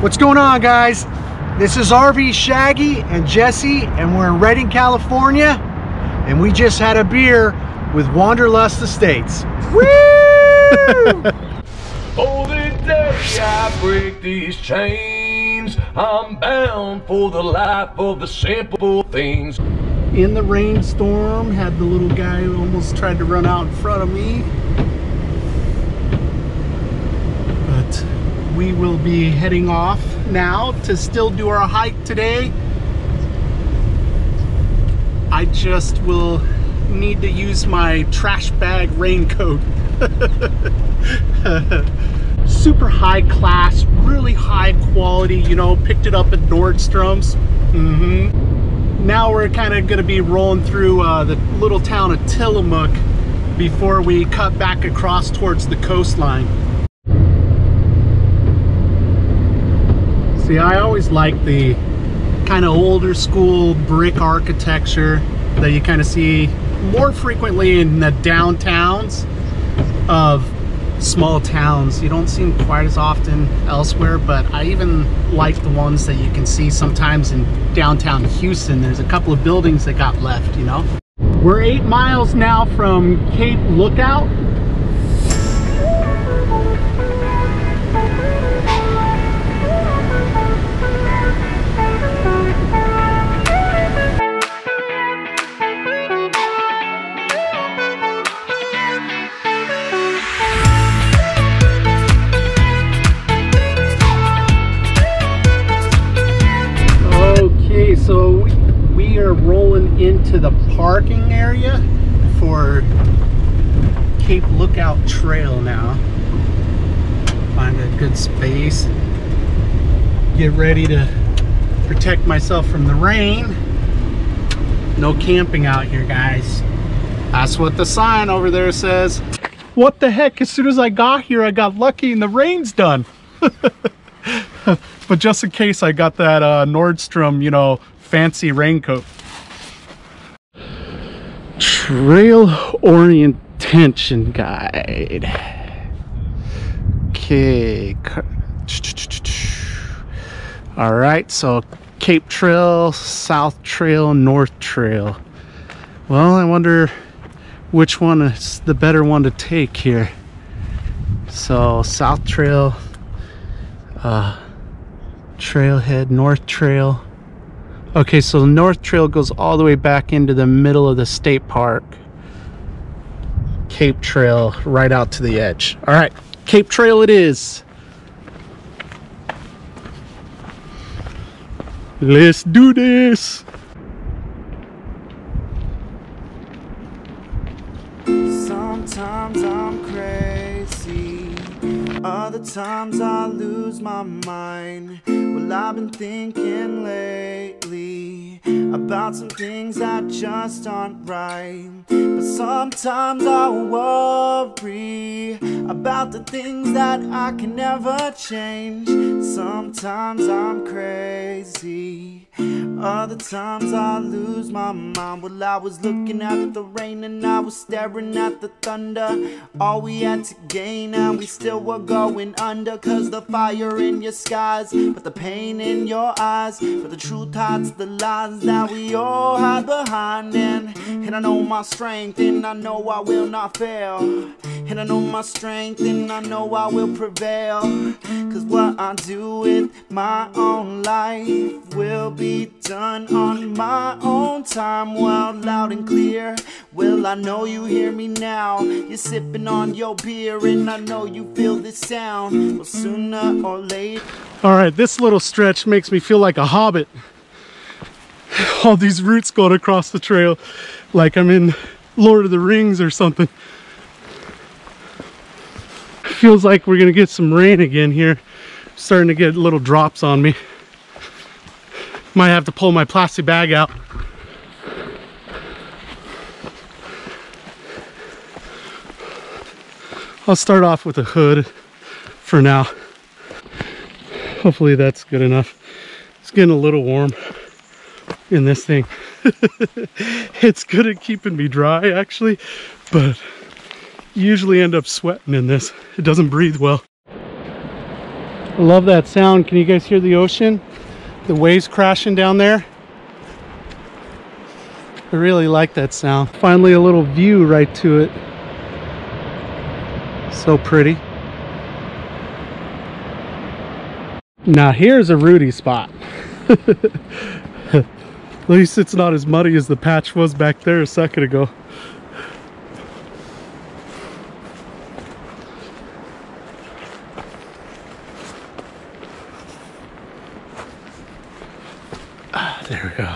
What's going on, guys? This is RV Shaggy and Jesse, and we're in Redding, California, and we just had a beer with Wanderlust Estates. Woo! Oh, the day I break these chains, I'm bound for the life of the simple things. In the rainstorm, had the little guy who almost tried to run out in front of me. But we will be heading off now to still do our hike today. I just will need to use my trash bag raincoat. Super high class, really high quality, you know, picked it up at Nordstrom's. Now we're kind of going to be rolling through the little town of Tillamook before we cut back across towards the coastline. See, I always like the kind of older school brick architecture that you kind of see more frequently in the downtowns of small towns. You don't see them quite as often elsewhere, but I even like the ones that you can see sometimes in downtown Houston. There's a couple of buildings that got left, you know. We're 8 miles now from Cape Lookout. So we are rolling into the parking area for Cape Lookout Trail now. Find a good space. Get ready to protect myself from the rain. No camping out here, guys. That's what the sign over there says. What the heck? As soon as I got here, I got lucky and the rain's done. But just in case, I got that Nordstrom, you know, fancy raincoat. Trail orientation guide. Okay. All right, so Cape Trail, South Trail, North Trail. Well, I wonder which one is the better one to take here. So South Trail, Trailhead, North Trail. Okay, so the North Trail goes all the way back into the middle of the state park. Cape Trail right out to the edge. All right, Cape Trail it is. Let's do this. Sometimes I'm crazy, other times I lose my mind. Well, I've been thinking lately about some things that just aren't right. But sometimes I worry about the things that I can never change. Sometimes I'm crazy, other times I lose my mind. Well, I was looking at the rain and I was staring at the thunder. All we had to gain and we still were going under. Cause the fire in your skies, but the pain in your eyes, but the truth hides the lies that we all hide behind. And I know my strength and I know I will not fail. And I know my strength and I know I will prevail. Cause what I do with my own life will be done on my own time. Well, loud and clear. Well, I know you hear me now. You're sipping on your beer and I know you feel this sound. Well, sooner or later. All right, this little stretch makes me feel like a hobbit. All these roots going across the trail like I'm in Lord of the Rings or something. Feels like we're gonna get some rain again here. Starting to get little drops on me. Might have to pull my plastic bag out. I'll start off with a hood for now. Hopefully that's good enough. It's getting a little warm in this thing. It's good at keeping me dry actually, but usually end up sweating in this. It doesn't breathe well. I love that sound. Can you guys hear the ocean? The waves crashing down there? I really like that sound. Finally a little view right to it. So pretty. Now here's a Rudy spot. At least it's not as muddy as the patch was back there a second ago. There we go.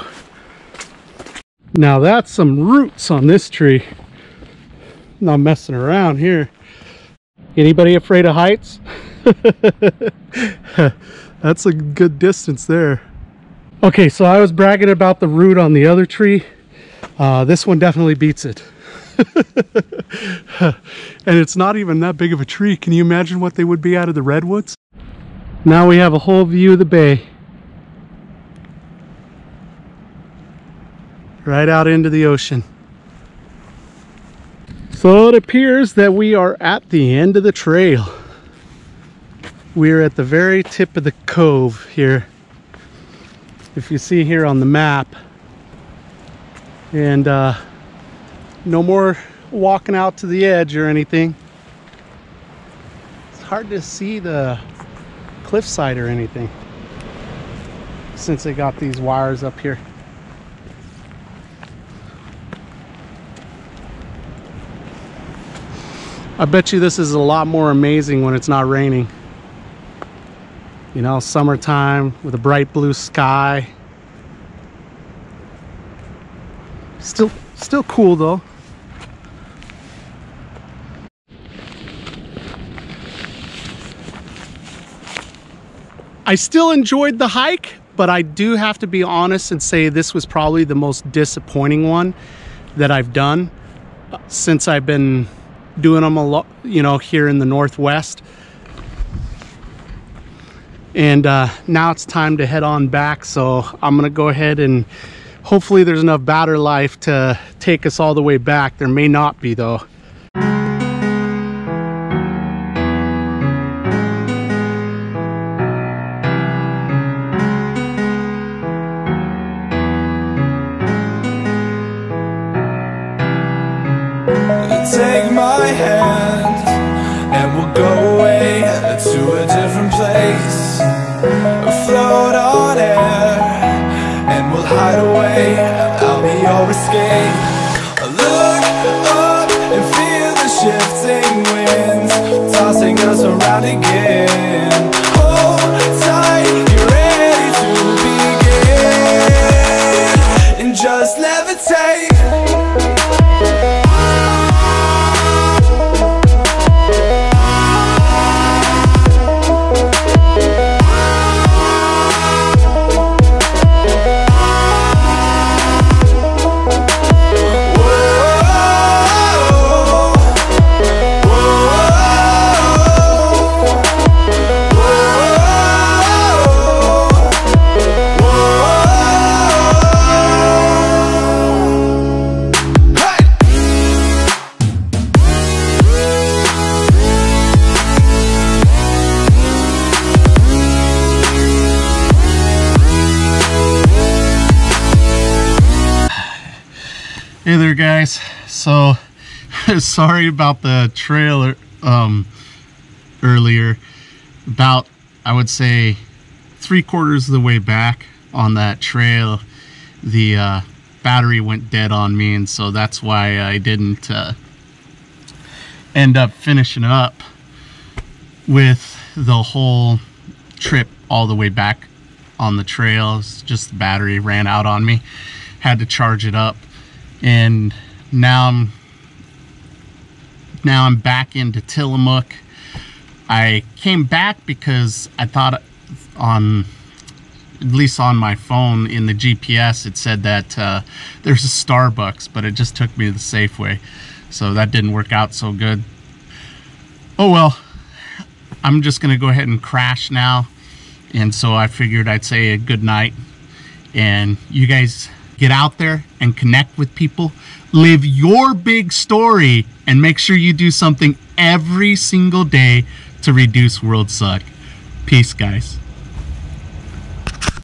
Now that's some roots on this tree. Not messing around here. Anybody afraid of heights? That's a good distance there. Okay, so I was bragging about the root on the other tree. This one definitely beats it. And it's not even that big of a tree. Can you imagine what they would be out of the redwoods? Now we have a whole view of the bay. Right out into the ocean. So it appears that we are at the end of the trail. We're at the very tip of the cove here. If you see here on the map. And no more walking out to the edge or anything. It's hard to see the cliffside or anything since they got these wires up here. I bet you this is a lot more amazing when it's not raining. You know, summertime with a bright blue sky. Still cool though. I still enjoyed the hike, but I do have to be honest and say this was probably the most disappointing one that I've done since I've been doing them a lot, you know, here in the Northwest. And now it's time to head on back, so I'm gonna go ahead and hopefully there's enough battery life to take us all the way back. There may not be though. Take my hand and we'll go away to a different place. Float on air and we'll hide away. I'll be your escape. Look up and feel the shifting winds tossing us around again. Hold tight, get ready to begin and just levitate. Hey there guys, so sorry about the trailer earlier. About, I would say, 3/4 of the way back on that trail, the battery went dead on me, and so that's why I didn't end up finishing up with the whole trip all the way back on the trails. Just the battery ran out on me, had to charge it up. And now I'm back into Tillamook. I came back because I thought at least on my phone in the GPS it said that there's a Starbucks, but it just took me to the Safeway, so that didn't work out so good. Oh well, I'm just gonna go ahead and crash now, and so I figured I'd say a good night, and you guys get out there and connect with people, live your big story, and make sure you do something every single day to reduce world suck. Peace, guys.